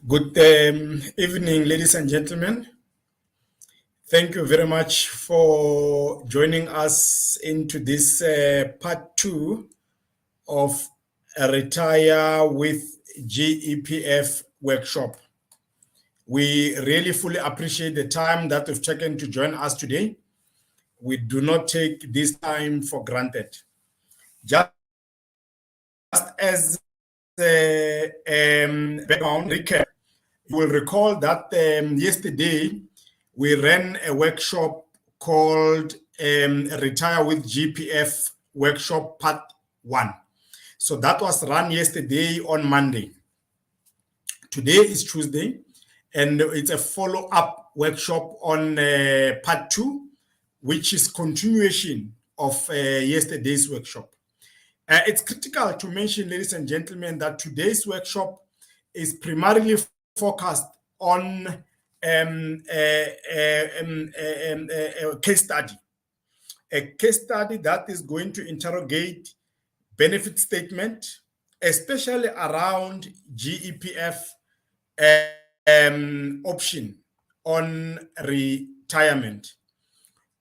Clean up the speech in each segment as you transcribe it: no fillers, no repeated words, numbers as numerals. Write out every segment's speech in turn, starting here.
Good evening, ladies and gentlemen. Thank you very much for joining us into this part 2 of a Retire with Gepf workshop. We really fully appreciate the time that you've taken to join us today. We do not take this time for granted. Just as a background recap, you will recall that yesterday we ran a workshop called Retire with Gepf workshop part 1. So that was run yesterday on Monday. Today is Tuesday, and it's a follow-up workshop on part 2, which is continuation of yesterday's workshop. It's critical to mention, ladies and gentlemen, that today's workshop is primarily focused on a case study. A case study that is going to interrogate benefit statement, especially around Gepf option on retirement.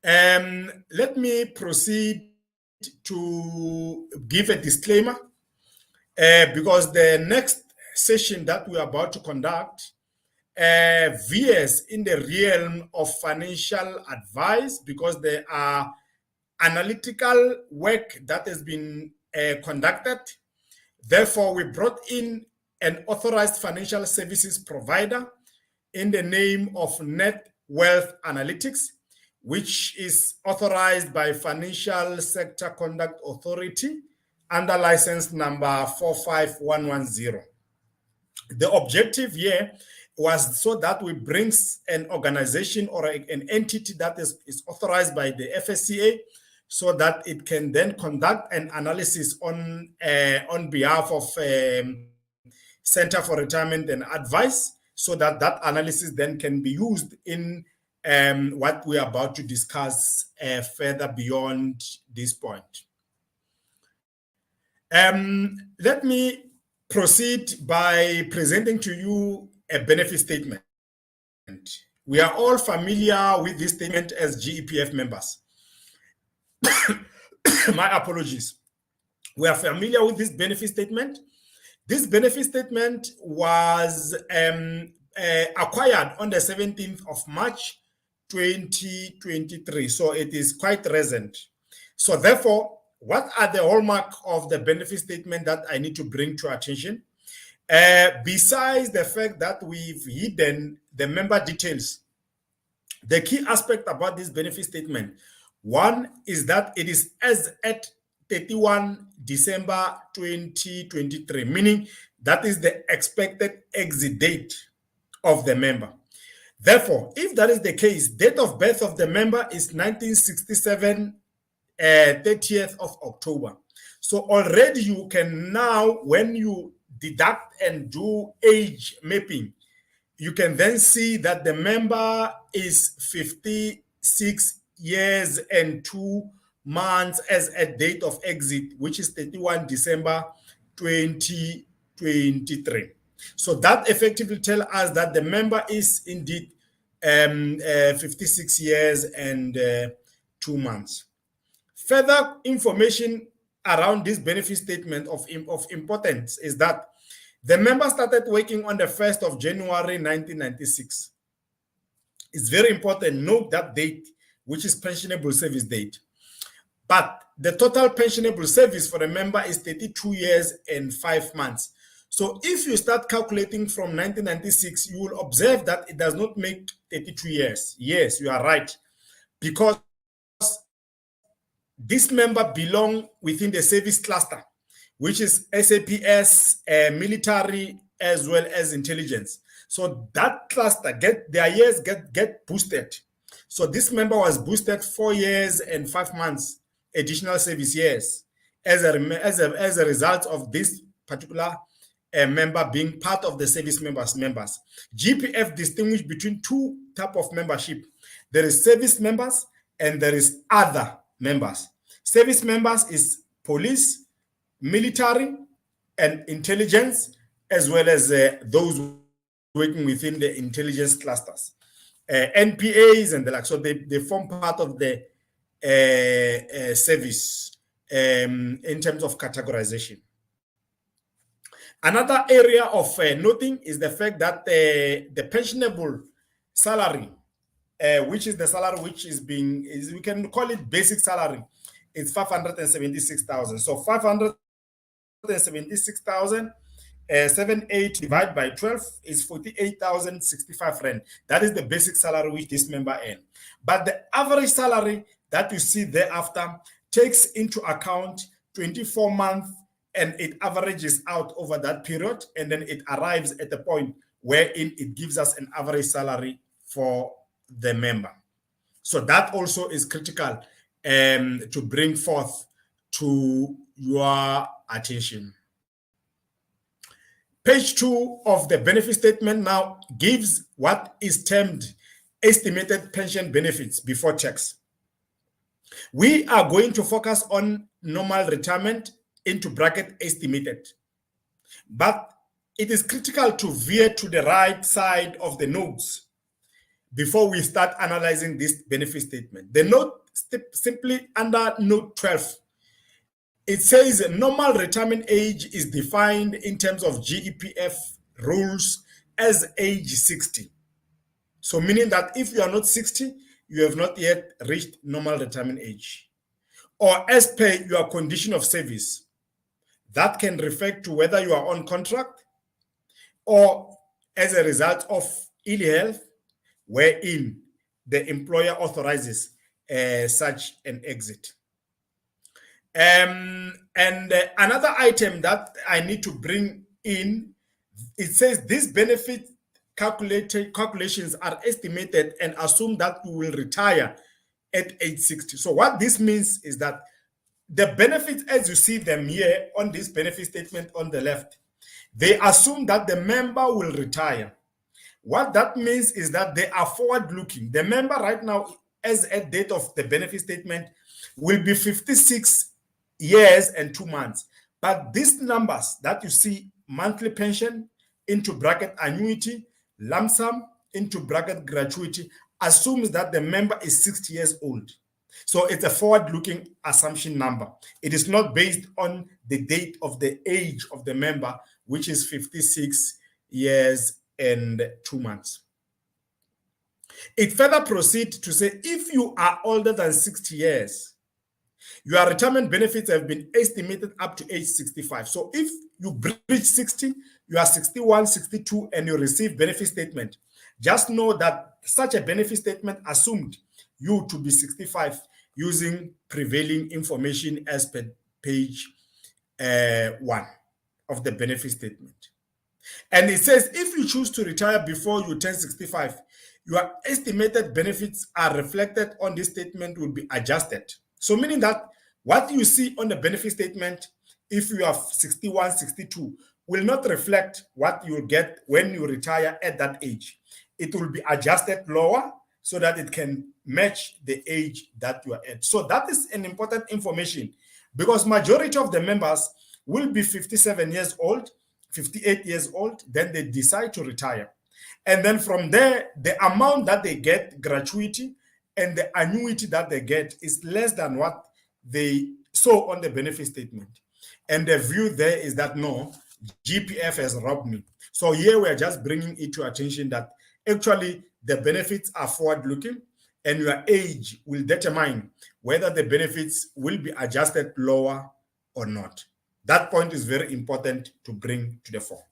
Let me proceed to give a disclaimer because the next session that we're about to conduct veers in the realm of financial advice because there are analytical work that has been conducted. Therefore, we brought in an authorized financial services provider in the name of Net Wealth Analytics, which is authorized by Financial Sector Conduct Authority under license number 45110. The objective here was so that we bring an organization or an entity that is authorized by the FSCA so that it can then conduct an analysis on behalf of Center for Retirement and Advice so that that analysis then can be used in what we are about to discuss further beyond this point. Let me proceed by presenting to you a benefit statement. We are all familiar with this statement as Gepf members. My apologies. We are familiar with this benefit statement. This benefit statement was acquired on the 17th of March 2023, so it is quite recent. So therefore, what are the hallmarks of the benefit statement that I need to bring to attention? Besides the fact that we've hidden the member details, the key aspect about this benefit statement, one is that it is as at 31 December 2023, meaning that is the expected exit date of the member. Therefore, if that is the case, date of birth of the member is 1967, 30th of October. So already you can now, when you deduct and do age mapping, you can then see that the member is 56 years and 2 months as a date of exit, which is 31 December 2023. So that effectively tells us that the member is indeed 56 years and 2 months. Further information around this benefit statement of importance is that the member started working on the 1st of January 1996. It's very important. Note that date, which is pensionable service date. But the total pensionable service for the member is 32 years and 5 months. So if you start calculating from 1996, you will observe that it does not make 32 years. Yes, you are right. Because this member belongs within the service cluster, which is SAPS, military, as well as intelligence. So that cluster, their years get boosted. So this member was boosted 4 years and 5 months additional service years as a result of this particular member being part of the service members. Gepf distinguish between two types of membership. There is service members and there is other members. Service members is police, military, and intelligence, as well as those working within the intelligence clusters, NPAs and the like. So they form part of the service in terms of categorization. Another area of noting is the fact that the pensionable salary, which is the salary which is we can call it basic salary, it's 576,000. So 576,000, 78 divided by 12 is 48,065 rand. That is the basic salary which this member earns. But the average salary that you see thereafter takes into account 24 months, and it averages out over that period, and then it arrives at the point wherein it gives us an average salary for the member. So that also is critical to bring forth to your attention. Page 2 of the benefit statement now gives what is termed estimated pension benefits before tax. We are going to focus on normal retirement into bracket estimated, but it is critical to veer to the right side of the notes before we start analyzing this benefit statement. The note simply under note 12, it says normal retirement age is defined in terms of GEPF rules as age 60. So meaning that if you are not 60, you have not yet reached normal retirement age. Or as per your condition of service, that can refer to whether you are on contract or as a result of ill health, wherein the employer authorizes such an exit. And another item that I need to bring in, it says these benefit calculations are estimated and assume that you will retire at age 60. So what this means is that the benefits, as you see them here on this benefit statement on the left, they assume that the member will retire. What that means is that they are forward-looking. The member right now, as at date of the benefit statement, will be 56 years and 2 months. But these numbers that you see, monthly pension into bracket annuity, lump sum into bracket gratuity, assumes that the member is 60 years old. So it's a forward-looking assumption number. It is not based on the date of the age of the member, which is 56 years and 2 months. It further proceeds to say if you are older than 60 years, your retirement benefits have been estimated up to age 65. So if you reach 60, you are 61, 62, and you receive benefit statement, just know that such a benefit statement assumed you to be 65 using prevailing information as per page 1 of the benefit statement. And it says if you choose to retire before you turn 65, your estimated benefits are reflected on this statement will be adjusted. So meaning that what you see on the benefit statement, if you are 61, 62, will not reflect what you will get when you retire at that age. It will be adjusted lower so that it can match the age that you are at. So that is an important information because majority of the members will be 57 years old, 58 years old, then they decide to retire. And then from there, the amount that they get, gratuity, and the annuity that they get is less than what they saw on the benefit statement. And the view there is that no, GPF has robbed me. So here we're just bringing it to attention that actually the benefits are forward-looking and your age will determine whether the benefits will be adjusted lower or not. That point is very important to bring to the fore.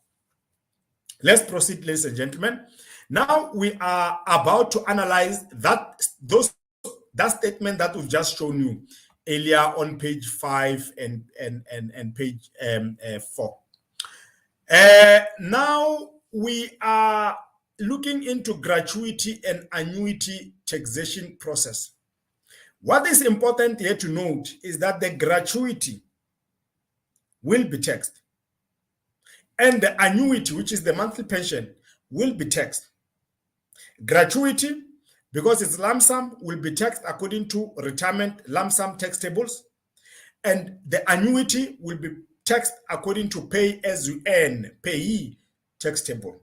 Let's proceed, ladies and gentlemen. Now we are about to analyze that statement that we've just shown you earlier on page 5 and page 4. Now we are looking into gratuity and annuity taxation process. What is important here to note is that the gratuity will be taxed and the annuity, which is the monthly pension, will be taxed. Gratuity, because it's lump sum, will be taxed according to retirement lump sum tax tables, and the annuity will be taxed according to pay as you earn, payee tax table.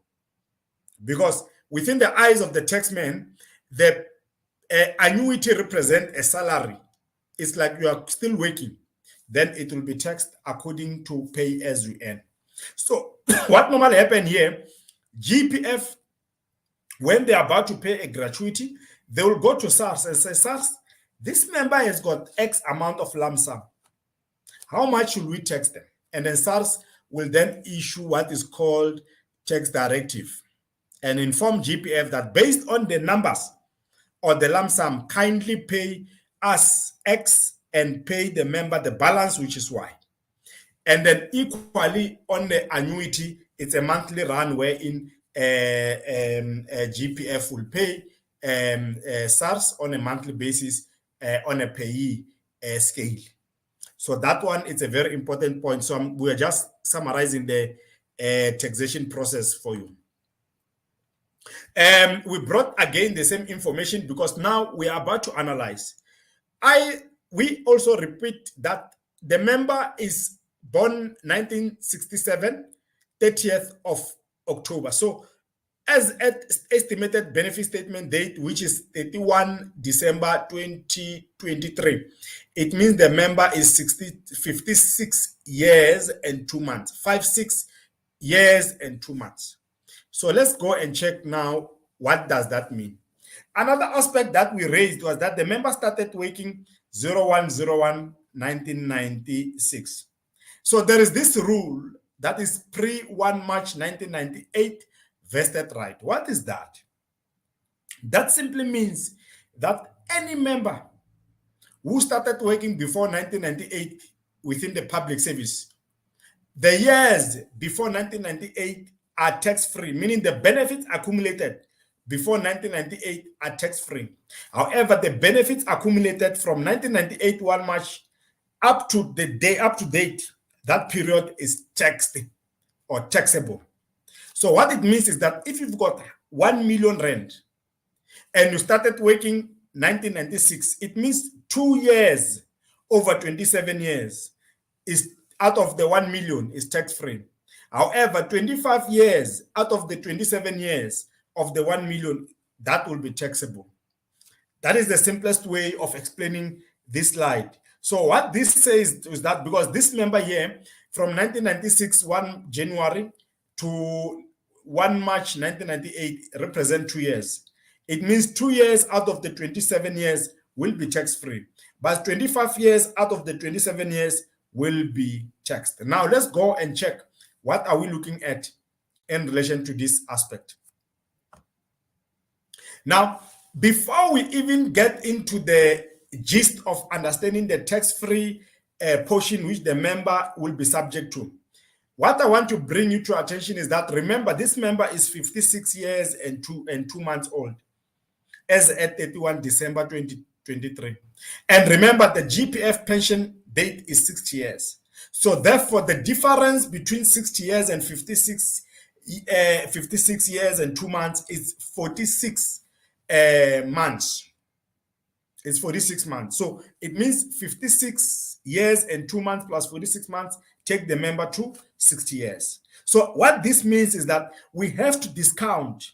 because within the eyes of the taxman, the annuity represents a salary. It's like you are still working. Then it will be taxed according to pay as you earn. So what normally happens here, GPF, when they're about to pay a gratuity, they will go to SARS and say, SARS, this member has got X amount of lump sum. How much should we tax them? And then SARS will then issue what is called tax directive and inform GPF that based on the numbers or the lump sum, kindly pay us X and pay the member the balance, which is Y. And then equally on the annuity, it's a monthly run wherein GPF will pay SARS on a monthly basis on a payee scale. So that one is a very important point. So we are just summarizing the taxation process for you. We brought again the same information because now we are about to analyze. We also repeat that the member is born 1967, 30th of October. So as at estimated benefit statement date, which is 31 December 2023, it means the member is 56 years and 2 months, 56 years and 2 months. So let's go and check now, what does that mean? Another aspect that we raised was that the member started working 01/01/1996. So there is this rule that is pre-1 March 1998 vested right. What is that? That simply means that any member who started working before 1998 within the public service, the years before 1998 are tax-free, meaning the benefits accumulated before 1998 are tax-free. However, the benefits accumulated from 1998 1 March up to date, that period is taxed or taxable. So what it means is that if you've got 1 million rand and you started working 1996, it means 2 years over 27 years is out of the 1 million is tax-free. However, 25 years out of the 27 years of the 1 million, that will be taxable. That is the simplest way of explaining this slide. So what this says is that because this member here, from 1996, 1 January to 1 March 1998 represent 2 years. It means 2 years out of the 27 years will be tax-free, but 25 years out of the 27 years will be taxed. Now let's go and check what are we looking at in relation to this aspect. Now, before we even get into the gist of understanding the tax-free portion which the member will be subject to, what I want to bring you to attention is that, remember, this member is 56 years and 2 months old as at 31 December 2023. And remember, the GPF pension date is 60 years. So therefore, the difference between 60 years and 56 years and 2 months is 46 months. It's 46 months. So it means 56 years and 2 months plus 46 months take the member to 60 years. So what this means is that we have to discount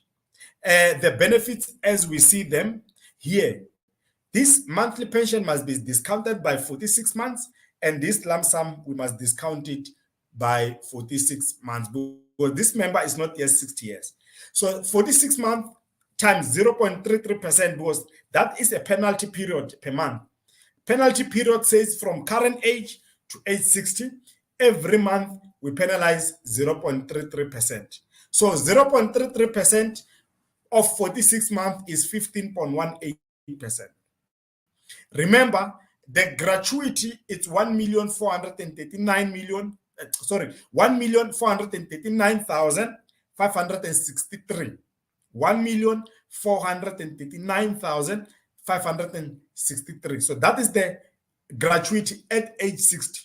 the benefits as we see them here. This monthly pension must be discounted by 46 months, and this lump sum, we must discount it by 46 months because this member is not yet 60 years. So 46 months times 0.33%, because that is a penalty period per month. Penalty period says from current age to age 60, every month we penalize 0.33%. So 0.33% of 46 months is 15.18%. Remember, the gratuity is 1,439,563. 1,439,563. So that is the gratuity at age 60.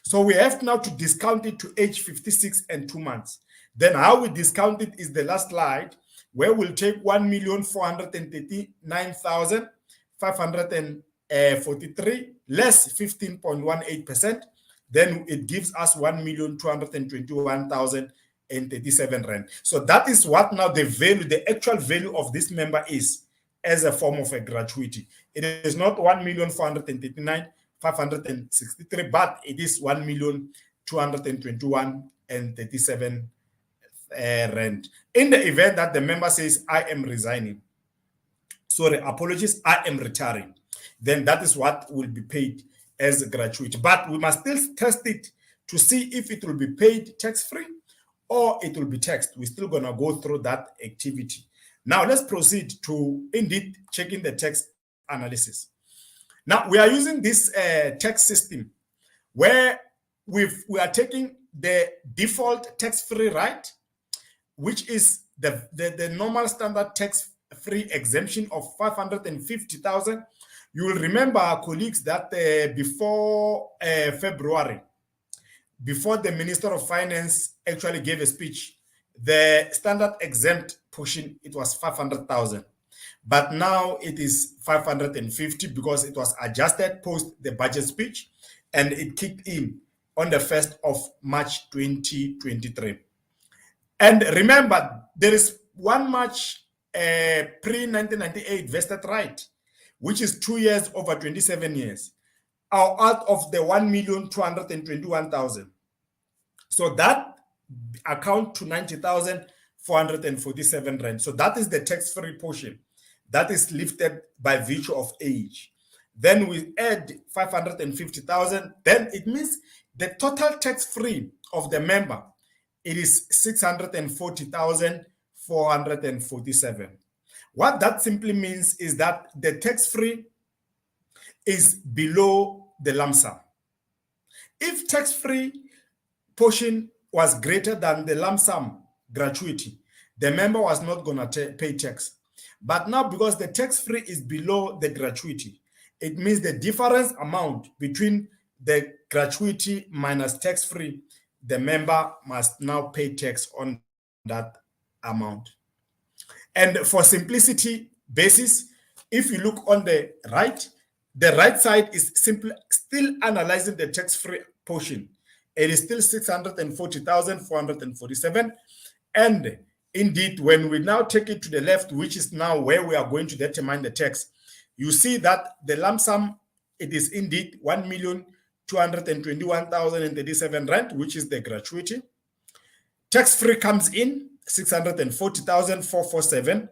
So we have now to discount it to age 56 and 2 months. Then how we discount it is the last slide, where we'll take 1,439,543 less 15.18%. Then it gives us 1,221,000 rand. So that is what now the value, the actual value of this member is as a form of a gratuity. It is not 1,439,563, but it is 1,221,037 rand. In the event that the member says, I am resigning, sorry, apologies, I am retiring, then that is what will be paid as a gratuity. But we must still test it to see if it will be paid tax-free or it will be taxed. We're still going to go through that activity. Now, let's proceed to indeed checking the tax analysis. Now, we are using this tax system where we are taking the default tax-free right, which is the normal standard tax-free exemption of 550,000. You will remember, our colleagues, that before February, before the Minister of Finance actually gave a speech, the standard exempt portion, it was 500,000. But now it is 550 because it was adjusted post the budget speech and it kicked in on the 1st of March 2023. And remember, there is one March pre-1998 vested right, which is 2 years over 27 years, out of the 1,221,000. So that account to 90,447 rand. So that is the tax-free portion that is lifted by virtue of age. Then we add 550,000. Then it means the total tax-free of the member, it is 640,447. What that simply means is that the tax-free is below the lump sum. If tax-free portion was greater than the lump sum gratuity, the member was not going to pay tax. But now, because the tax-free is below the gratuity, it means the difference amount between the gratuity minus tax-free, the member must now pay tax on that amount. And for simplicity basis, if you look on the right side is simply still analyzing the tax-free portion. It is still 640,447. And indeed, when we now take it to the left, which is now where we are going to determine the tax, you see that the lump sum, it is indeed 1,221,037 rand, which is the gratuity. Tax-free comes in 640,447,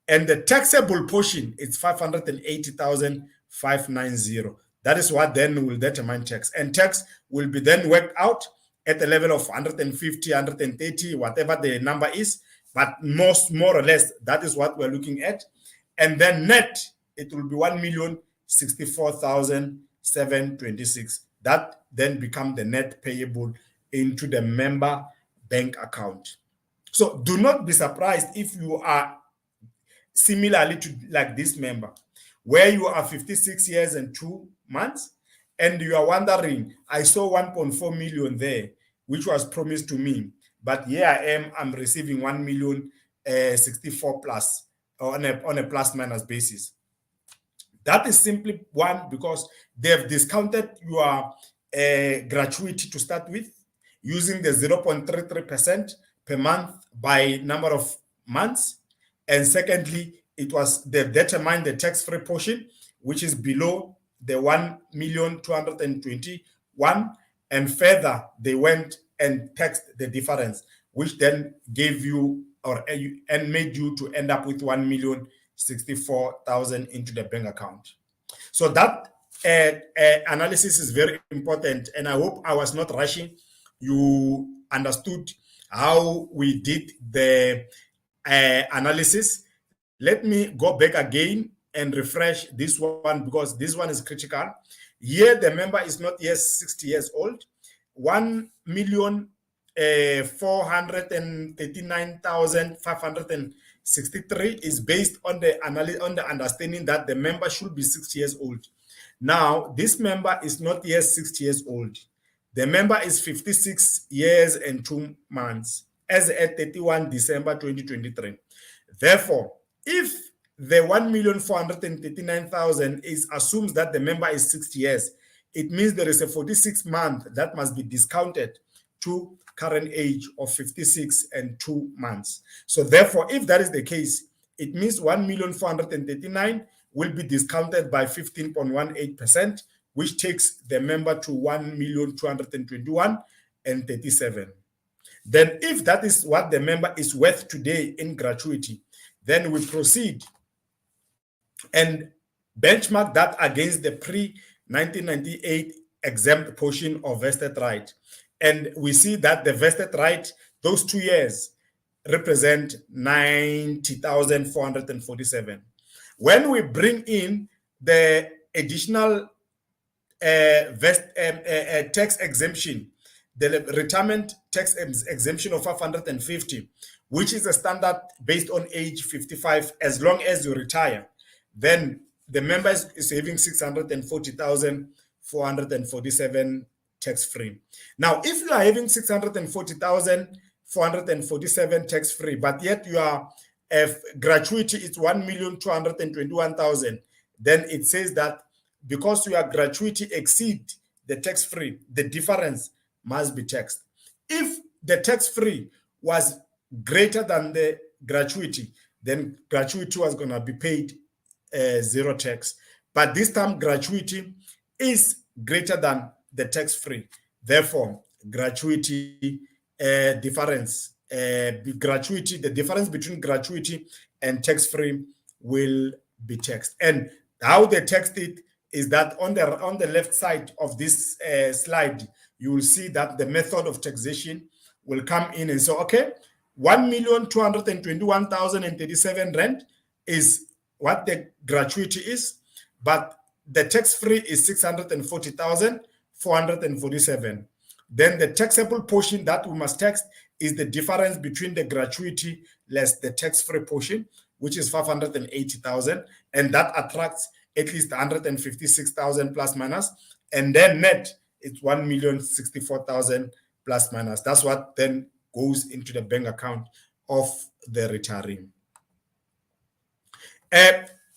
and the taxable portion is 580,590. That is what then will determine tax. And tax will be then worked out at the level of 150, 130, whatever the number is. But more or less, that is what we're looking at. And then net, it will be 1,064,726. That then becomes the net payable into the member bank account. So do not be surprised if you are similarly to like this member, where you are 56 years and 2 months, and you are wondering, I saw 1.4 million there, which was promised to me, but here I'm receiving 1,064,000 plus on a plus minus basis. That is simply one, because they have discounted your gratuity to start with, using the 0.33% per month by number of months. And secondly, they've determined the tax-free portion, which is below the 1,221,000, and further they went and taxed the difference, which then gave you and made you to end up with 1,064,000 into the bank account. So that analysis is very important, and I hope I was not rushing. You understood how we did the analysis. Let me go back again and refresh this one, because this one is critical. Here, the member is not yet 60 years old. 1,439,563 is based on the understanding that the member should be 60 years old. Now, this member is not yet 60 years old. The member is 56 years and 2 months as at 31 December 2023. Therefore, if the 1,439,000 assumes that the member is 60 years, it means there is a 46 month that must be discounted to current age of 56 and 2 months. So therefore, if that is the case, it means 1,439,000 will be discounted by 15.18%, which takes the member to 1,221,037. Then if that is what the member is worth today in gratuity, then we proceed and benchmark that against the pre-1998 exempt portion of vested right. And we see that the vested right, those 2 years, represent 90,447. When we bring in the additional tax exemption, the retirement tax exemption of 550, which is a standard based on age 55, as long as you retire, then the member is having 640,447 tax-free. Now, if you are having 640,447 tax-free, but yet your gratuity is 1,221,000, then it says that because your gratuity exceed the tax-free, the difference must be taxed. If the tax-free was greater than the gratuity, then gratuity was going to be paid zero tax. But this time, gratuity is greater than the tax-free. Therefore, gratuity difference, the difference between gratuity and tax-free will be taxed. And how they taxed it is that on the left side of this slide, you will see that the method of taxation will come in and say, okay, 1,221,037 rand is what the gratuity is, but the tax-free is 640,447. Then the taxable portion that we must tax is the difference between the gratuity less the tax-free portion, which is 580,000, and that attracts at least 156,000 plus minus, and then net it's 1,064,000 plus minus. That's what then goes into the bank account of the retiree.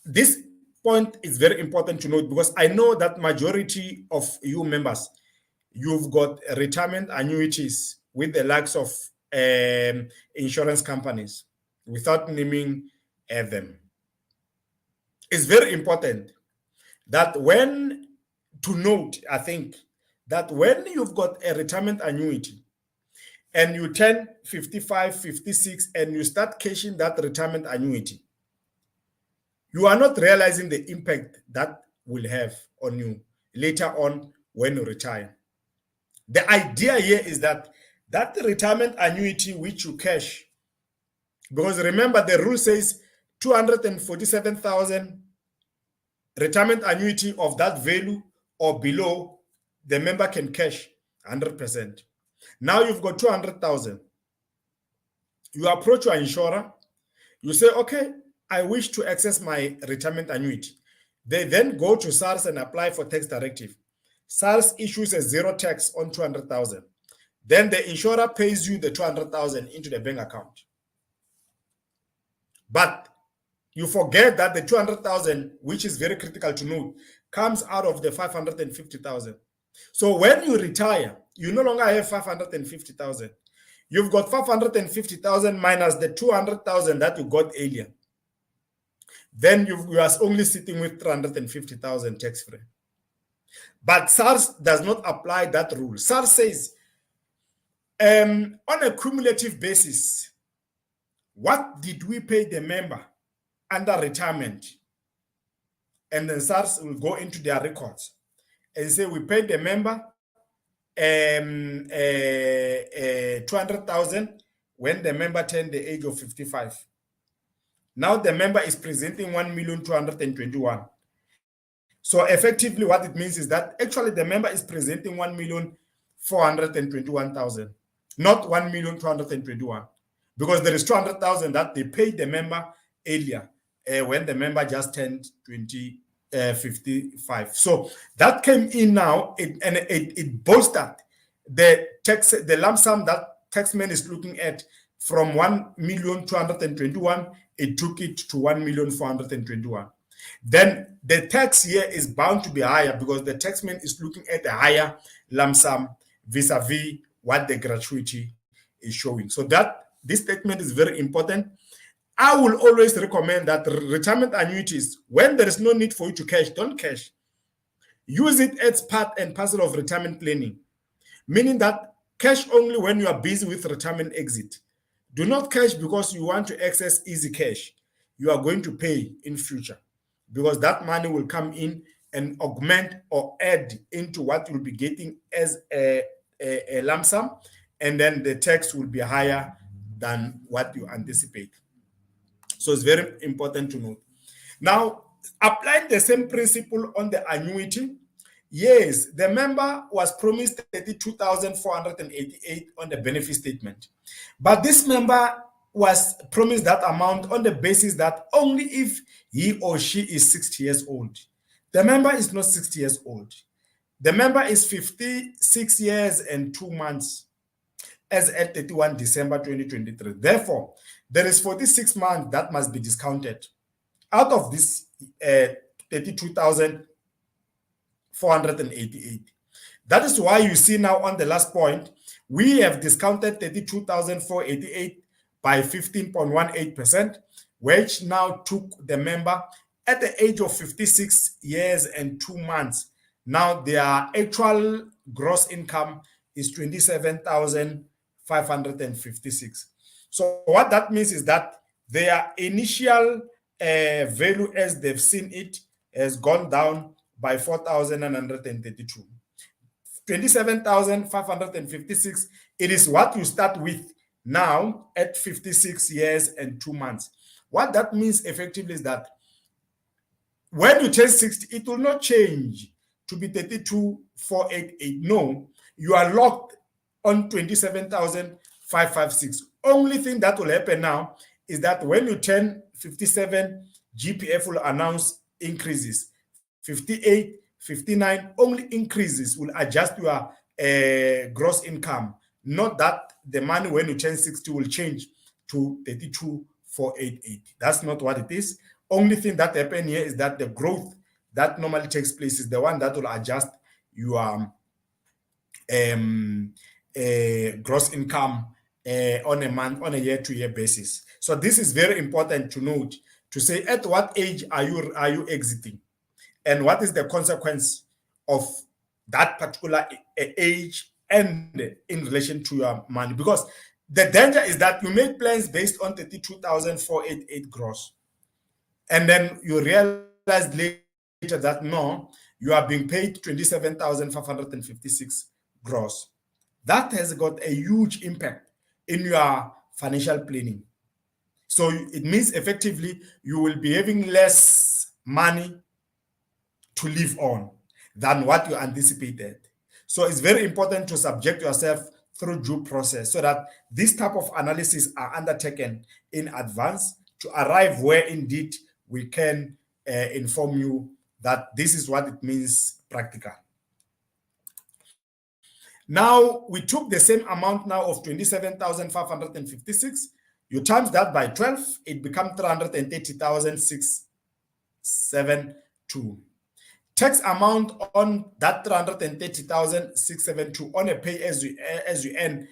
This point is very important to note because I know that majority of you members, you've got retirement annuities with the likes of insurance companies, without naming them. It's very important that to note, I think, that when you've got a retirement annuity and you turn 55, 56, and you start cashing that retirement annuity, you are not realizing the impact that will have on you later on when you retire. The idea here is that retirement annuity which you cash, because remember the rule says 247,000 retirement annuity of that value or below, the member can cash 100%. Now you've got 200,000. You approach your insurer, you say, okay, I wish to access my retirement annuity. They then go to SARS and apply for tax directive. SARS issues a zero tax on 200,000. Then the insurer pays you the 200,000 into the bank account. But you forget that the 200,000, which is very critical to note, comes out of the 550,000. So when you retire, you no longer have 550,000. You've got 550,000 minus the 200,000 that you got earlier. Then you are only sitting with 350,000 tax-free. But SARS does not apply that rule. SARS says, on a cumulative basis, what did we pay the member under retirement? And then SARS will go into their records and say, we paid the member 200,000 when the member turned the age of 55. Now the member is presenting 1,221,000. So effectively what it means is that actually the member is presenting 1,421,000, not 1,221,000, because there is 200,000 that they paid the member earlier when the member just turned 55. So that came in now, it bolstered the lump sum that taxman is looking at from 1,221,000. It took it to 1,421,000. Then the tax here is bound to be higher because the taxman is looking at a higher lump sum vis-a-vis what the gratuity is showing. So that this statement is very important. I will always recommend that retirement annuities, when there is no need for you to cash, don't cash. Use it as part and parcel of retirement planning, meaning that cash only when you are busy with retirement exit. Do not cash because you want to access easy cash. You are going to pay in future because that money will come in and augment or add into what you'll be getting as a lump sum, and then the tax will be higher than what you anticipate. So it's very important to note. Now, applying the same principle on the annuity, yes, the member was promised 32,488 on the benefit statement. But this member was promised that amount on the basis that only if he or she is 60 years old. The member is not 60 years old. The member is 56 years and 2 months as at 31 December 2023. Therefore, there is 46 months that must be discounted. Out of this 32,488. That is why you see now on the last point, we have discounted 32,488 by 15.18%, which now took the member at the age of 56 years and 2 months. Now their actual gross income is 27,556. So what that means is that their initial value as they've seen it has gone down by 4,932. 27,556, it is what you start with now at 56 years and 2 months. What that means effectively is that when you turn 60, it will not change to be 32,488. No, you are locked on 27,556. Only thing that will happen now is that when you turn 57, GPF will announce increases. 58, 59, only increases will adjust your gross income. Not that the money when you turn 60 will change to 32,488. That's not what it is. Only thing that happens here is that the growth that normally takes place is the one that will adjust your gross income on a year-to-year basis. So this is very important to note, to say at what age are you exiting, and what is the consequence of that particular age and in relation to your money. Because the danger is that you make plans based on 32,488 gross, and then you realize later that no, you are being paid 27,556 gross. That has got a huge impact in your financial planning. So it means effectively you will be having less money to live on than what you anticipated. So it's very important to subject yourself through due process so that this type of analysis are undertaken in advance to arrive where indeed we can inform you that this is what it means practical. Now we took the same amount now of 27,556. You times that by 12, it becomes 330,672. Tax amount on that 330,672 on a pay as you earn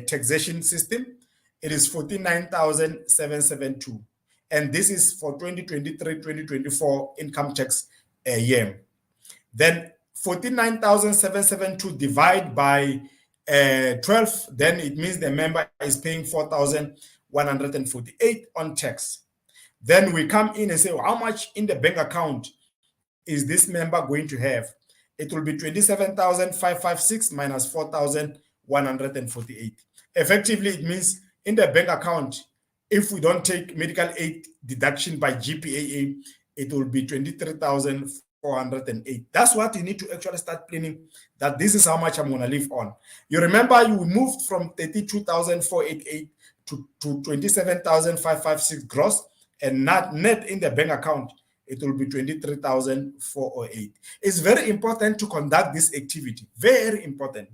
taxation system, it is 49,772. And this is for 2023-2024 income tax year. Then 49,772 divided by 12, then it means the member is paying 4,148 on tax. Then we come in and say, well, how much in the bank account is this member going to have? It will be 27,556 minus 4,148. Effectively, it means in the bank account, if we don't take medical aid deduction by GPAA, it will be 23,408. That's what you need to actually start planning, that this is how much I'm going to live on. You remember you moved from 32,488 to 27,556 gross, and not net in the bank account, it will be 23,408. It's very important to conduct this activity, very important,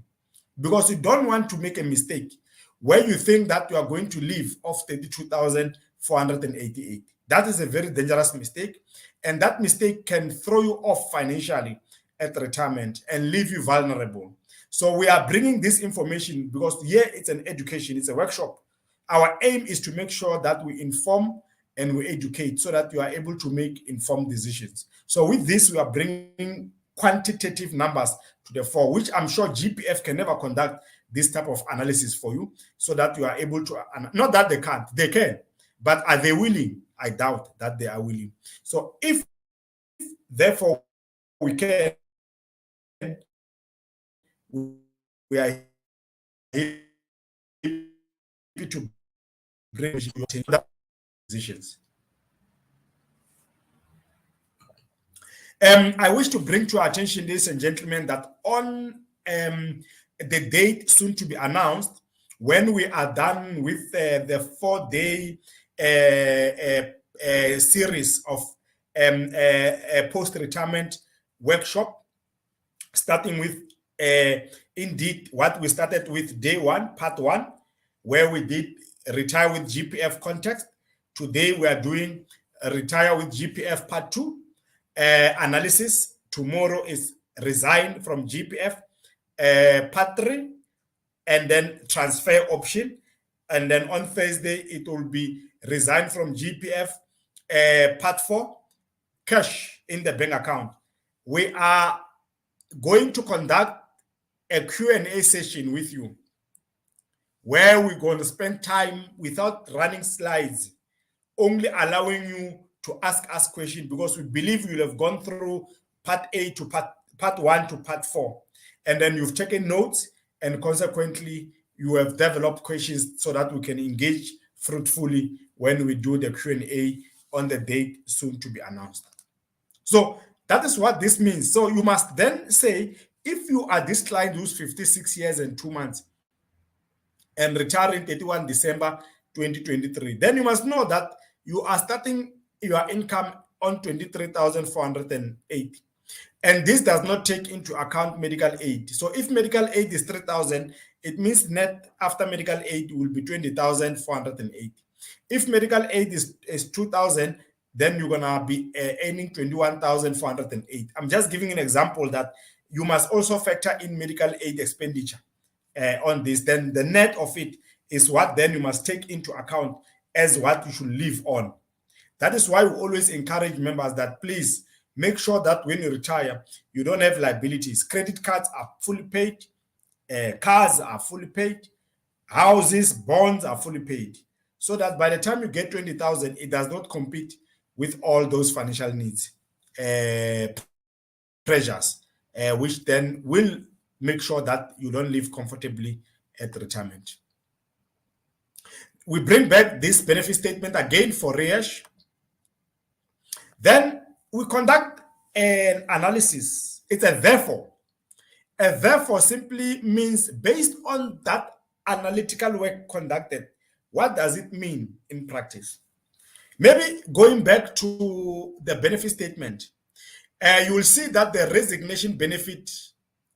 because you don't want to make a mistake where you think that you are going to live off 32,488. That is a very dangerous mistake, and that mistake can throw you off financially at retirement and leave you vulnerable. So we are bringing this information because here it's an education, it's a workshop. Our aim is to make sure that we inform and we educate so that you are able to make informed decisions. So with this, we are bringing quantitative numbers to the fore, which I'm sure GPF can never conduct this type of analysis for you so that you are able to, not that they can't, they can, but are they willing? I doubt that they are willing. So if, therefore, we can, we are here to bring positions. I wish to bring to our attention, ladies and gentlemen, that on the date soon to be announced, when we are done with the 4-day series of post-retirement workshop, starting with indeed what we started with day one, part one, where we did retire with GPF context. Today we are doing retire with GPF part two analysis. Tomorrow is resign from GPF part three, and then transfer option. And then on Thursday, it will be resign from GPF part four, cash in the bank account. We are going to conduct a Q&A session with you where we're going to spend time without running slides, only allowing you to ask us questions, because we believe you'll have gone through part A to part one to part four, and then you've taken notes, and consequently you have developed questions so that we can engage fruitfully when we do the Q&A on the date soon to be announced. So that is what this means. So you must then say, if you are this client who's 56 years and 2 months and retiring 31 December 2023, then you must know that you are starting your income on 23,408. And this does not take into account medical aid. So if medical aid is 3,000, it means net after medical aid will be 20,408. If medical aid is 2,000, then you're gonna be earning 21,408. I'm just giving an example that you must also factor in medical aid expenditure on this. Then the net of it is what then you must take into account as what you should live on. That is why we always encourage members that please make sure that when you retire, you don't have liabilities. Credit cards are fully paid, cars are fully paid, houses, bonds are fully paid, so that by the time you get 20,000, it does not compete with all those financial needs, pressures, which then will make sure that you don't live comfortably at retirement. We bring back this benefit statement again for Riash. Then we conduct an analysis. It's a therefore. A therefore simply means based on that analytical work conducted, what does it mean in practice? Maybe going back to the benefit statement, you will see that the resignation benefit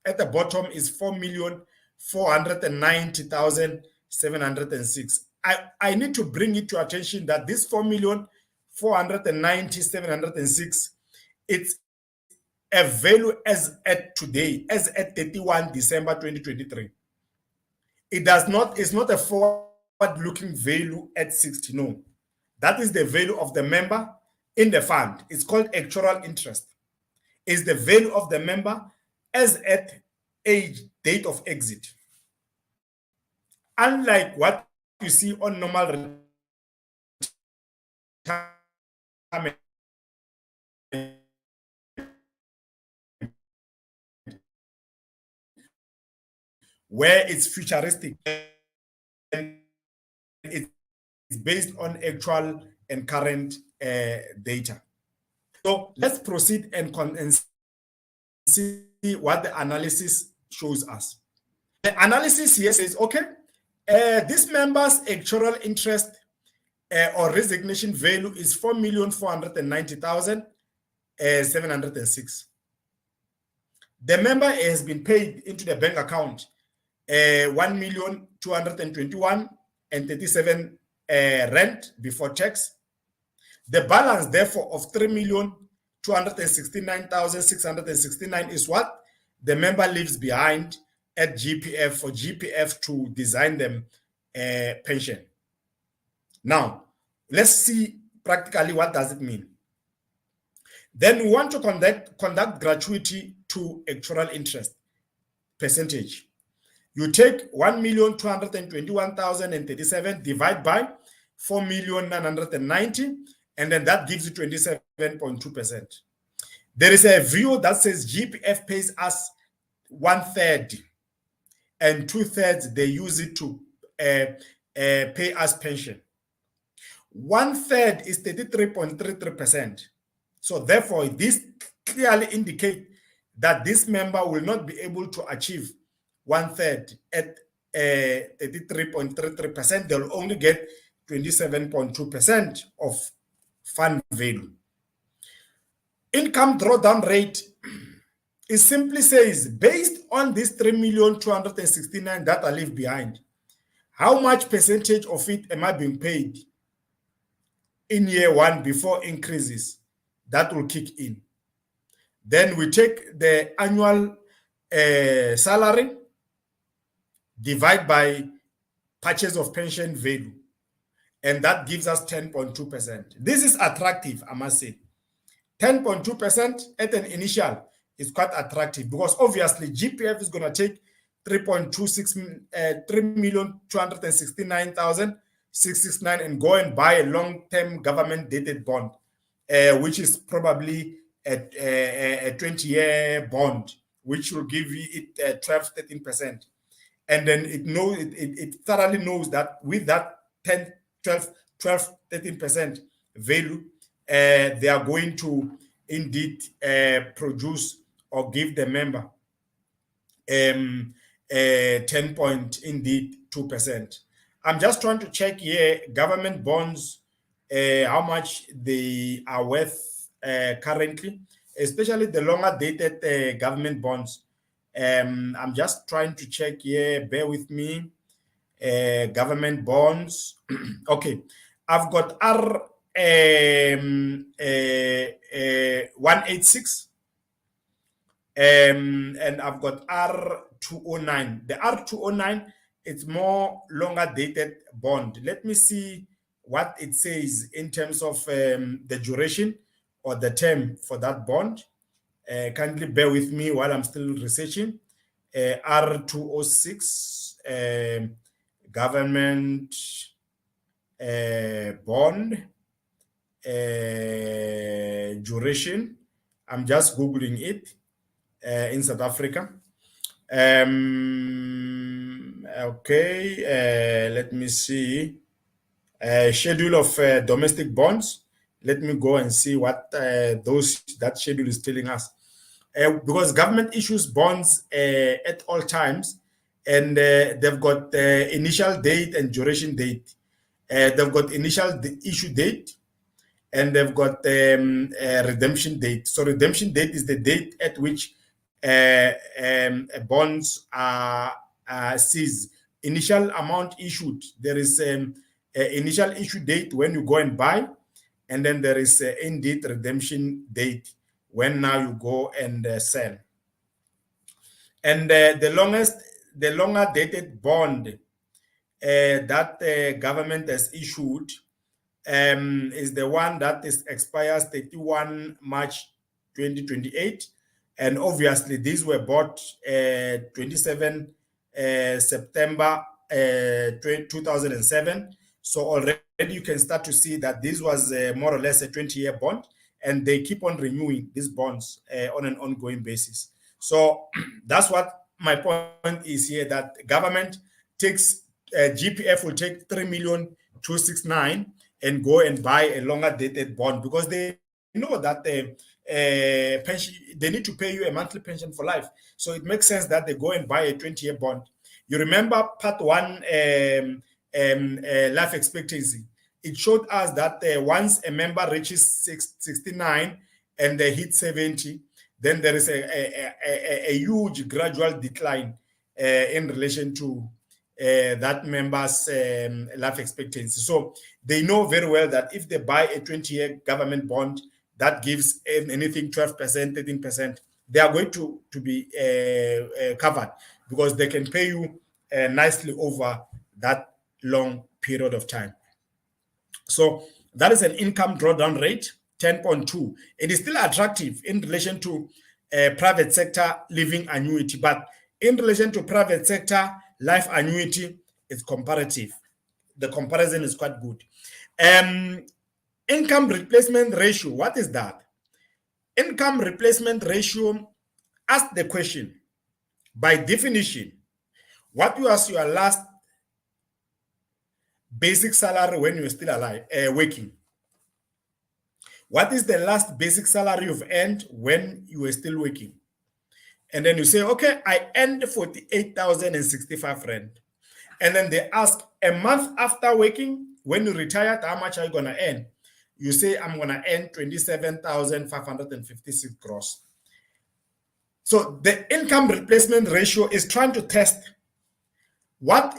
at the bottom is 4,490,706. I need to bring it to attention that this 4,490,706, it's a value as at today, as at 31 December 2023. It does not, it's not a forward-looking value at 60, no. That is the value of the member in the fund. It's called actual interest. It's the value of the member as at age, date of exit. Unlike what you see on normal retirement, where it's futuristic and it's based on actual and current data. So let's proceed and see what the analysis shows us. The analysis here says, okay, this member's actual interest or resignation value is 4,490,706. The member has been paid into the bank account 1,221,037 rent before tax. The balance, therefore, of 3,269,669 is what the member leaves behind at GPF for GPF to design them pension. Now, let's see practically what does it mean. Then we want to conduct gratuity to actual interest percentage. You take 1,221,037 divide by 4,990,000, and then that gives you 27.2%. There is a view that says GPF pays us 1/3 and 2/3 they use it to pay us pension. 1/3 is 33.33%. So therefore, this clearly indicates that this member will not be able to achieve 1/3 at 33.33%. They'll only get 27.2% of fund value. Income drawdown rate, it simply says, based on this 3,269,000 that I leave behind, how much percentage of it am I being paid in year one before increases that will kick in? Then we take the annual salary, divide by purchase of pension value, and that gives us 10.2%. This is attractive, I must say. 10.2% at an initial is quite attractive because obviously GPF is going to take 3,269,669 and go and buy a long-term government dated bond, which is probably a 20-year bond, which will give it 12-13%. And then it thoroughly knows that with that 10, 12-13% value, they are going to indeed produce or give the member 10.2%. I'm just trying to check here government bonds, how much they are worth currently, especially the longer dated government bonds. I'm just trying to check here, bear with me. Government bonds. Okay, I've got R186 and I've got R209. The R209, it's more longer dated bond. Let me see what it says in terms of the duration or the term for that bond. Kindly bear with me while I'm still researching. R206 government bond duration. I'm just Googling it in South Africa. Okay, let me see. Schedule of domestic bonds. Let me go and see what that schedule is telling us. Because government issues bonds at all times, and they've got initial date and duration date. They've got initial issue date, and they've got redemption date. So redemption date is the date at which bonds are seized. Initial amount issued. There is initial issue date when you go and buy, and then there is indeed redemption date when now you go and sell. And the longer dated bond that the government has issued is the one that expires 31 March 2028. And obviously, these were bought 27 September 2007. So already you can start to see that this was more or less a 20-year bond, and they keep on renewing these bonds on an ongoing basis. So that's what my point is here, that government takes, GPF will take 3,269,000 and go and buy a longer dated bond because they know that pension, they need to pay you a monthly pension for life. So it makes sense that they go and buy a 20-year bond. You remember part one, life expectancy. It showed us that once a member reaches 69 and they hit 70, then there is a huge gradual decline in relation to that member's life expectancy. So they know very well that if they buy a 20-year government bond that gives anything 12%, 13%, they are going to be covered. because they can pay you nicely over that long period of time. So that is an income drawdown rate, 10.2. It is still attractive in relation to private sector living annuity, but in relation to private sector life annuity, it's comparative. The comparison is quite good. Income replacement ratio, what is that? Income replacement ratio, ask the question, by definition, what was your last basic salary when you were still alive, working? What is the last basic salary you've earned when you were still working? And then you say, okay, I earned 48,065 rand. And then they ask, a month after working, when you retired, how much are you going to earn? You say, I'm going to earn 27,556 gross. So the income replacement ratio is trying to test what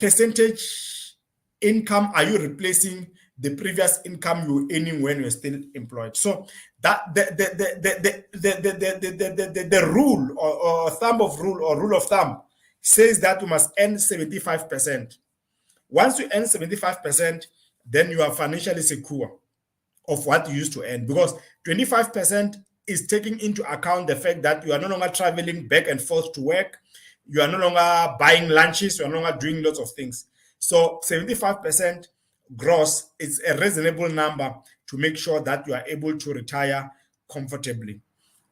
percentage income are you replacing the previous income you were earning when you were still employed. So that the rule or thumb of rule or rule of thumb says that you must earn 75%. Once you earn 75%, then you are financially secure of what you used to earn, because 25% is taking into account the fact that you are no longer traveling back and forth to work, you are no longer buying lunches, you are no longer doing lots of things. So 75% gross is a reasonable number to make sure that you are able to retire comfortably.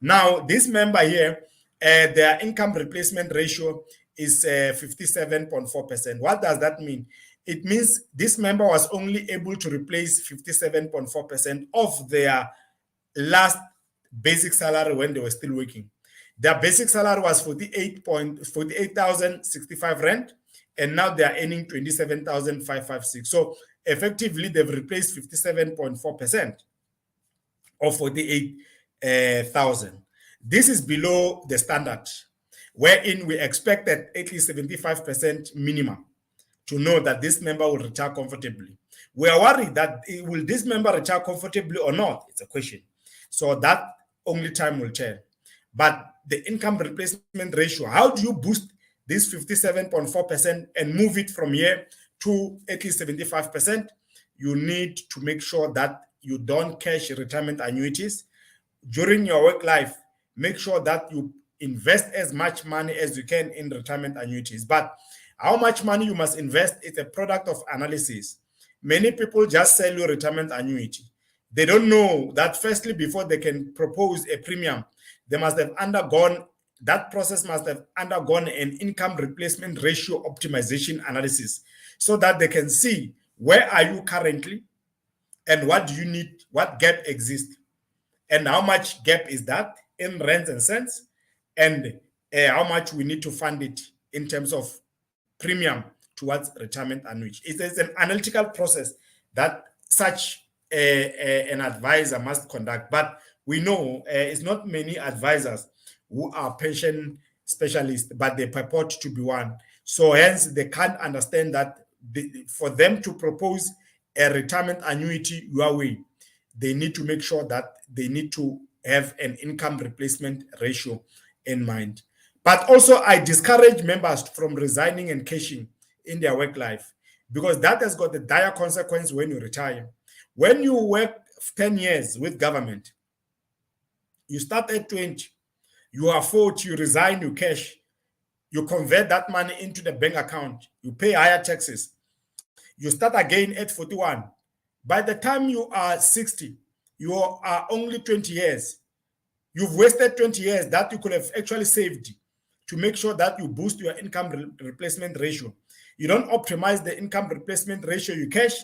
Now, this member here, their income replacement ratio is 57.4%. What does that mean? It means this member was only able to replace 57.4% of their last basic salary when they were still working. Their basic salary was 48,065 rand, and now they are earning 27,556. So effectively, they've replaced 57.4% of 48,000. This is below the standard, wherein we expected at least 75% minimum to know that this member will retire comfortably. We are worried that will this member retire comfortably or not? It's a question. So that only time will tell. But the income replacement ratio, how do you boost this 57.4% and move it from here to at least 75%? You need to make sure that you don't cash retirement annuities. During your work life, make sure that you invest as much money as you can in retirement annuities. But how much money you must invest is a product of analysis. Many people just sell you retirement annuity. They don't know that firstly, before they can propose a premium, they must have undergone, that process must have undergone an income replacement ratio optimization analysis so that they can see where are you currently and what do you need, what gap exists, and how much gap is that in rands and cents, and how much we need to fund it in terms of premium towards retirement annuity. It is an analytical process that such an advisor must conduct. But we know it's not many advisors who are pension specialists, but they purport to be one. So hence they can't understand that for them to propose a retirement annuity your way, they need to make sure that they need to have an income replacement ratio in mind. But also, I discourage members from resigning and cashing in their work life, because that has got a dire consequence when you retire. When you work 10 years with government, you start at 20, you are 40, you resign, you cash, you convert that money into the bank account, you pay higher taxes, you start again at 41. By the time you are 60, you are only 20 years. You've wasted 20 years that you could have actually saved to make sure that you boost your income replacement ratio. You don't optimize the income replacement ratio, you cash,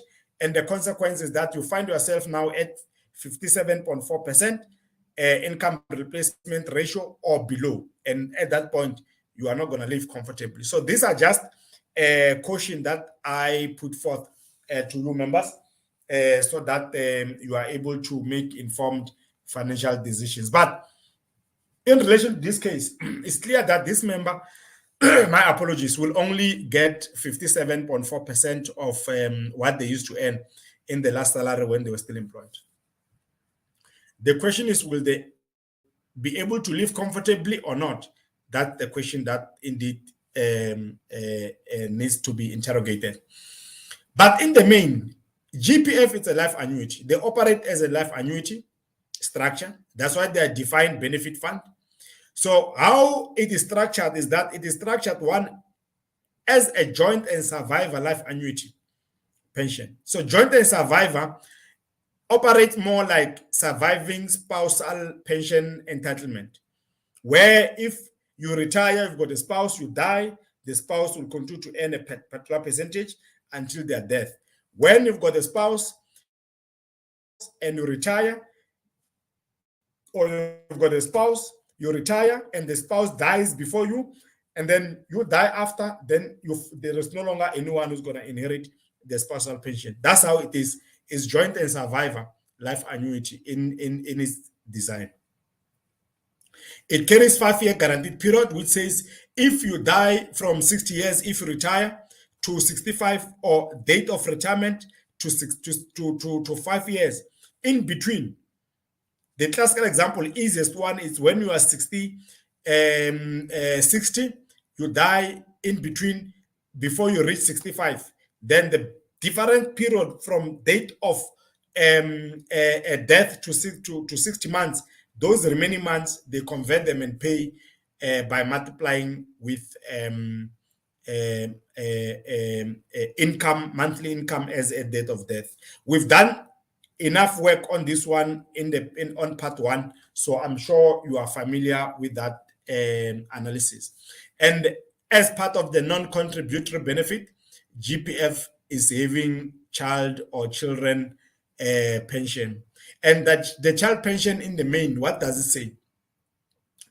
and the consequence is that you find yourself now at 57.4% income replacement ratio or below. And at that point, you are not going to live comfortably. So these are just a caution that I put forth to you members so that you are able to make informed financial decisions. But in relation to this case, it's clear that this member, my apologies, will only get 57.4% of what they used to earn in the last salary when they were still employed. The question is, will they be able to live comfortably or not? That's the question that indeed needs to be interrogated. But in the main, GPF is a life annuity. They operate as a life annuity structure. That's why they are defined benefit fund. So how it is structured is that it is structured one as a joint and survivor life annuity pension. So joint and survivor operate more like surviving spousal pension entitlement, where if you retire, you've got a spouse, you die, the spouse will continue to earn a particular percentage until their death. When you've got a spouse and you retire, or you've got a spouse, you retire, and the spouse dies before you, and then you die after, then there is no longer anyone who's going to inherit the spousal pension. That's how it is. It's joint and survivor life annuity in its design. It carries 5-year guaranteed period, which says if you die from 60 years, if you retire to 65 or date of retirement to 5 years. In between, the classical example, easiest one is when you are 60, you die in between before you reach 65. Then the different period from date of death to 60 months, those remaining months, they convert them and pay by multiplying with income, monthly income as a date of death. We've done enough work on this one on part one, so I'm sure you are familiar with that analysis. And as part of the non-contributory benefit, GPF is having child or children pension. And that the child pension in the main, what does it say?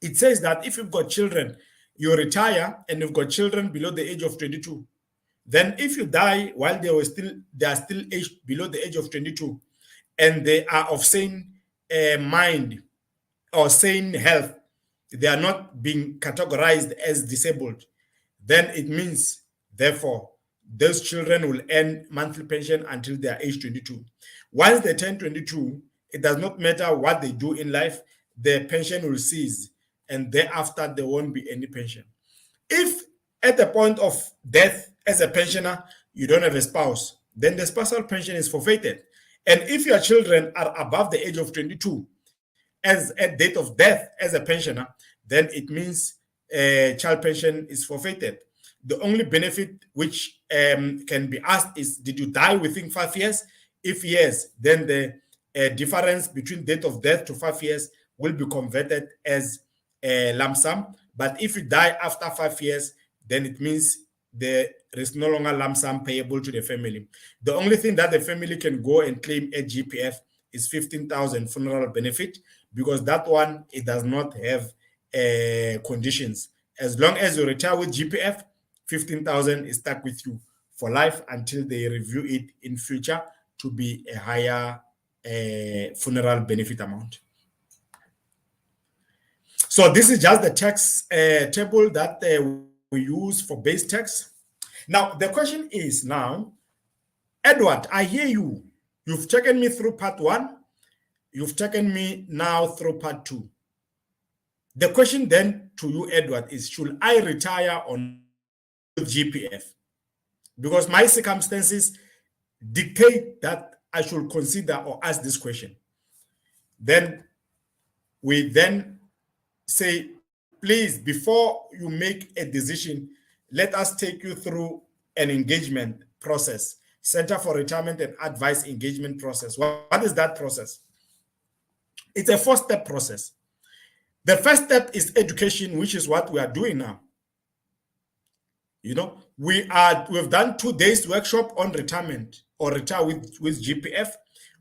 It says that if you've got children, you retire and you've got children below the age of 22. Then if you die while they are still aged below the age of 22, and they are of sane mind or sane health, they are not being categorized as disabled, then it means, therefore, those children will earn monthly pension until they are age 22. Once they turn 22, it does not matter what they do in life, their pension will cease, and thereafter there won't be any pension. If at the point of death as a pensioner, you don't have a spouse, then the spousal pension is forfeited. And if your children are above the age of 22 as at date of death as a pensioner, then it means child pension is forfeited. The only benefit which can be asked is, did you die within 5 years? If yes, then the difference between date of death to 5 years will be converted as a lump sum. But if you die after 5 years, then it means there is no longer lump sum payable to the family. The only thing that the family can go and claim at GPF is 15,000 funeral benefit, because that one, it does not have conditions. As long as you retire with GPF, 15,000 is stuck with you for life until they review it in future to be a higher funeral benefit amount. So this is just the tax table that we use for base tax. Now, the question is now, Edward, I hear you. You've taken me through part one. You've taken me now through part two. The question then to you, Edward, is should I retire on GPF? Because my circumstances dictate that I should consider or ask this question. Then we then say, please, before you make a decision, let us take you through an engagement process, Center for Retirement and Advice engagement process. What is that process? It's a 4-step process. The first step is education, which is what we are doing now. You know, we've done 2 days workshop on retirement or retire with GPF.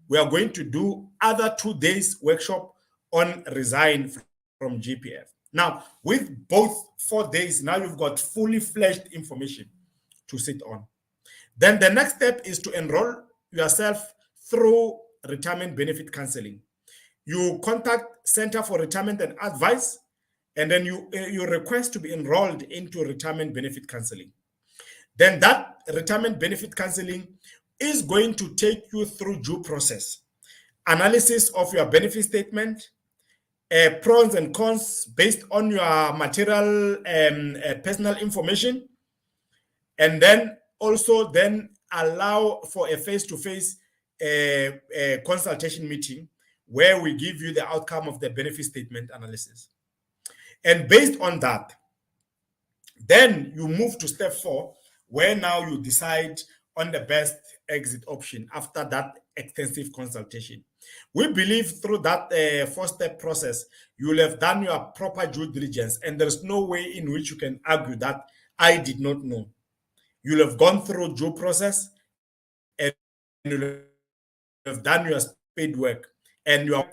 We are going to do other 2 days workshop on resign from GPF. Now, with both 4 days, now you've got fully fledged information to sit on. Then the next step is to enroll yourself through retirement benefit counseling. You contact Center for Retirement and Advice, and then you request to be enrolled into retirement benefit counseling. Then that retirement benefit counseling is going to take you through due process, analysis of your benefit statement, pros and cons based on your material personal information, and then also then allow for a face-to-face consultation meeting where we give you the outcome of the benefit statement analysis. And based on that, then you move to step 4, where now you decide on the best exit option after that extensive consultation. We believe through that 4-step process, you will have done your proper due diligence, and there's no way in which you can argue that I did not know. You'll have gone through due process, and you'll have done your paid work, and you are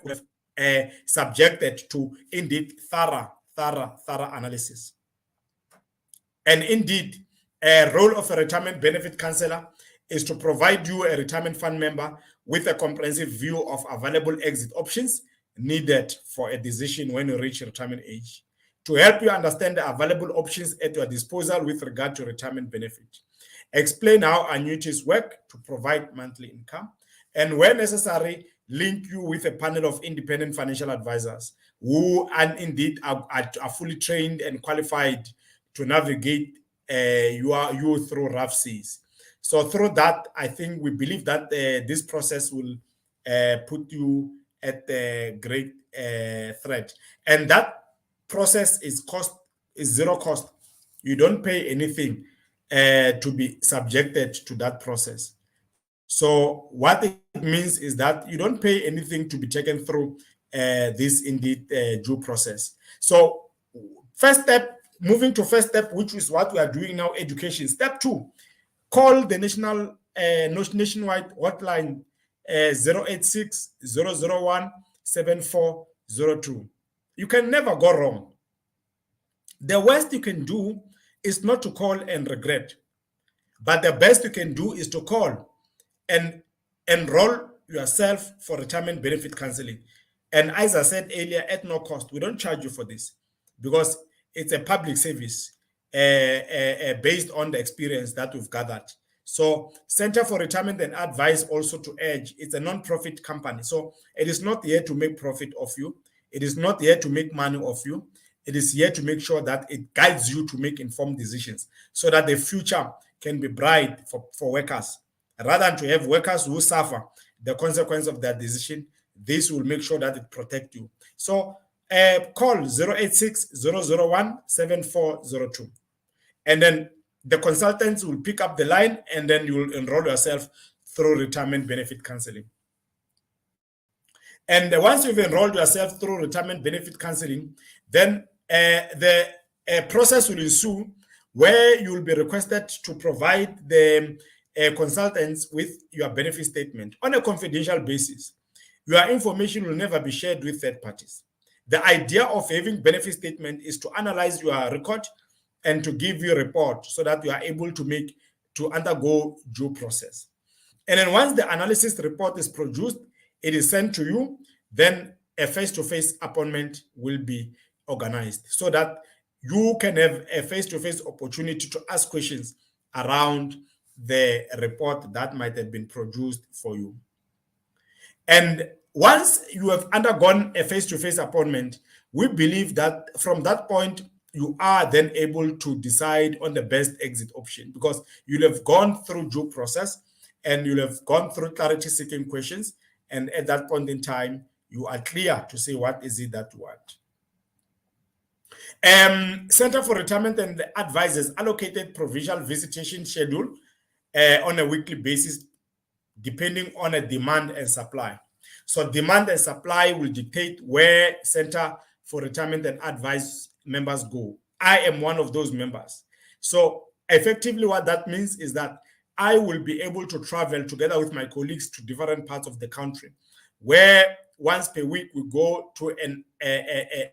subjected to indeed thorough analysis. And indeed, a role of a retirement benefit counselor is to provide you, a retirement fund member, with a comprehensive view of available exit options needed for a decision when you reach retirement age, to help you understand the available options at your disposal with regard to retirement benefit, explain how annuities work to provide monthly income, and where necessary, link you with a panel of independent financial advisors who and indeed are fully trained and qualified to navigate you through rough seas. So through that, I think we believe that this process will put you at a great threat, and that process is zero cost. You don't pay anything to be subjected to that process. So what it means is that you don't pay anything to be taken through this indeed due process. So first step, moving to first step, which is what we are doing now, education. Step 2, call the nationwide hotline 086 001 7402. You can never go wrong. The worst you can do is not to call and regret, but the best you can do is to call and enroll yourself for retirement benefit counseling. And as I said earlier, at no cost. We don't charge you for this because it's a public service based on the experience that we've gathered. So Center for Retirement and Advice, also to urge, it's a non-profit company. So it is not here to make profit of you. It is not here to make money of you. It is here to make sure that it guides you to make informed decisions so that the future can be bright for workers. Rather than to have workers who suffer the consequence of their decision, this will make sure that it protects you. So call 086 001 7402. And then the consultants will pick up the line, and then you will enroll yourself through retirement benefit counseling. And once you've enrolled yourself through retirement benefit counseling, then the process will ensue where you will be requested to provide the consultants with your benefit statement on a confidential basis. Your information will never be shared with third parties. The idea of having benefit statement is to analyze your record and to give you a report so that you are able to undergo due process. And then once the analysis report is produced, it is sent to you, then a face-to-face appointment will be organized so that you can have a face-to-face opportunity to ask questions around the report that might have been produced for you. And once you have undergone a face-to-face appointment, we believe that from that point, you are then able to decide on the best exit option because you'll have gone through due process and you'll have gone through clarity seeking questions. And at that point in time, you are clear to say what is it that you want. Center for Retirement and Advisors allocated provincial visitation schedule on a weekly basis, depending on a demand and supply. So demand and supply will dictate where Center for Retirement and Advice members go. I am one of those members. So effectively what that means is that I will be able to travel together with my colleagues to different parts of the country, where once per week we go to a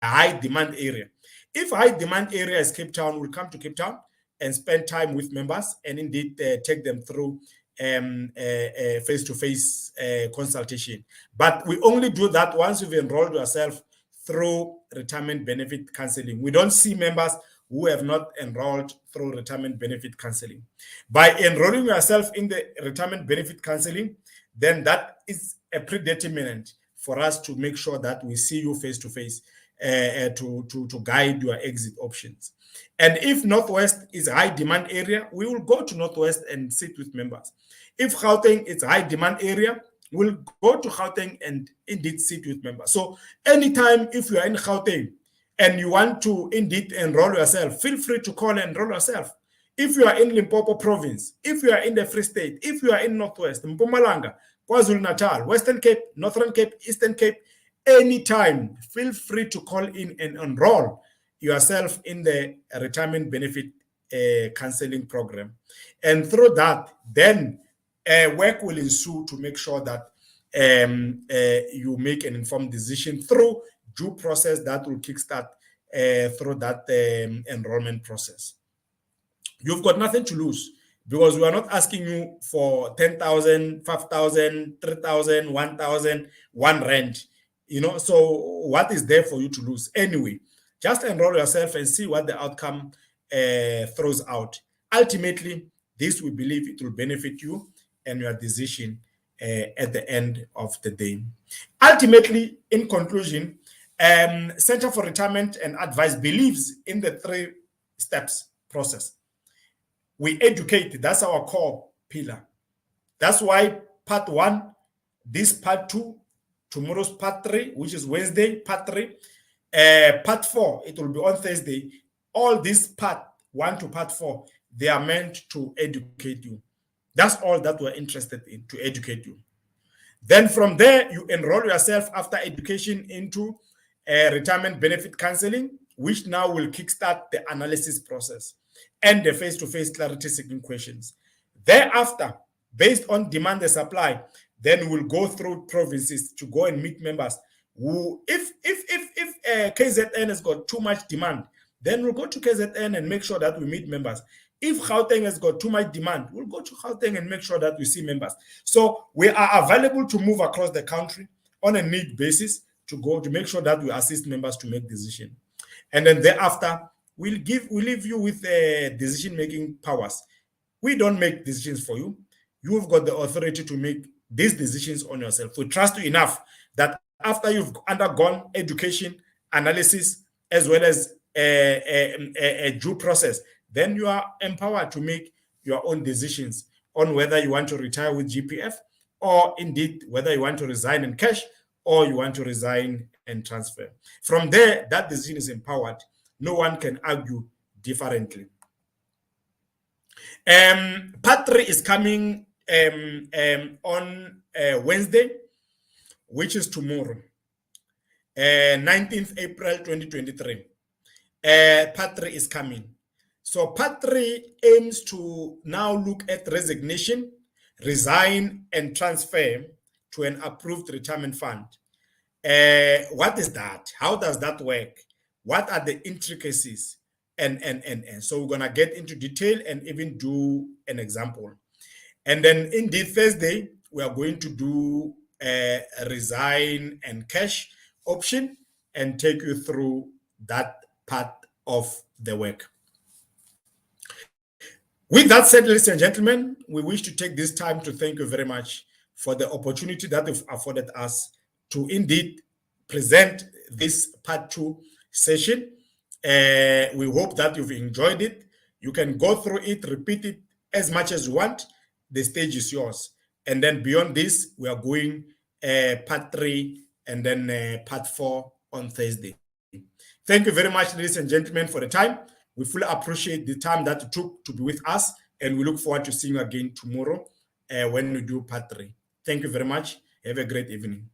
high demand area. If high demand area is Cape Town, we'll come to Cape Town and spend time with members and indeed take them through a face-to-face consultation. But we only do that once you've enrolled yourself through retirement benefit counseling. We don't see members who have not enrolled through retirement benefit counseling. By enrolling yourself in the retirement benefit counseling, then that is a predeterminant for us to make sure that we see you face to face to guide your exit options. And if Northwest is a high demand area, we will go to Northwest and sit with members. If Gauteng is a high demand area, we'll go to Gauteng and indeed sit with members. So anytime if you are in Gauteng and you want to indeed enroll yourself, feel free to call and enroll yourself. If you are in Limpopo province, if you are in the Free State, if you are in Northwest, Mpumalanga, KwaZulu-Natal, Western Cape, Northern Cape, Eastern Cape, anytime, feel free to call in and enroll yourself in the retirement benefit counseling program. And through that, then work will ensue to make sure that you make an informed decision through due process that will kickstart through that enrollment process. You've got nothing to lose because we are not asking you for 10,000, 5,000, 3,000, 1,000, 1 rand. You know, so what is there for you to lose? Anyway, just enroll yourself and see what the outcome throws out. Ultimately, this we believe it will benefit you and your decision at the end of the day. Ultimately, in conclusion, Center for Retirement and Advice believes in the 3 steps process. We educate, that's our core pillar. That's why part 1, this part 2, tomorrow's part 3, which is Wednesday, part 3, part 4, it will be on Thursday. All this part 1 to part 4, they are meant to educate you. That's all that we're interested in, to educate you. Then from there, you enroll yourself after education into retirement benefit counseling, which now will kickstart the analysis process and the face-to-face clarity seeking questions. Thereafter, based on demand and supply, then we'll go through provinces to go and meet members who, if KZN has got too much demand, then we'll go to KZN and make sure that we meet members. If Gauteng has got too much demand, we'll go to Gauteng and make sure that we see members. So we are available to move across the country on a need basis to go to make sure that we assist members to make decisions. And then thereafter, we'll leave you with decision-making powers. We don't make decisions for you. You've got the authority to make these decisions on yourself. We trust you enough that after you've undergone education, analysis, as well as a due process, then you are empowered to make your own decisions on whether you want to retire with GPF or indeed whether you want to resign in cash or you want to resign and transfer. From there, that decision is empowered. No one can argue differently. Part 3 is coming on Wednesday, which is tomorrow, 19th April 2023. Part 3 is coming. So part 3 aims to now look at resignation, resign, and transfer to an approved retirement fund. What is that? How does that work? What are the intricacies? And so we're gonna get into detail and even do an example. And then indeed Thursday, we are going to do a resign and cash option and take you through that part of the work. With that said, ladies and gentlemen, we wish to take this time to thank you very much for the opportunity that you've afforded us to indeed present this part 2 session. We hope that you've enjoyed it. You can go through it, repeat it as much as you want. The stage is yours. And then beyond this, we are going part 3 and then part 4 on Thursday. Thank you very much, ladies and gentlemen, for the time. We fully appreciate the time that you took to be with us, and we look forward to seeing you again tomorrow when we do part 3. Thank you very much. Have a great evening.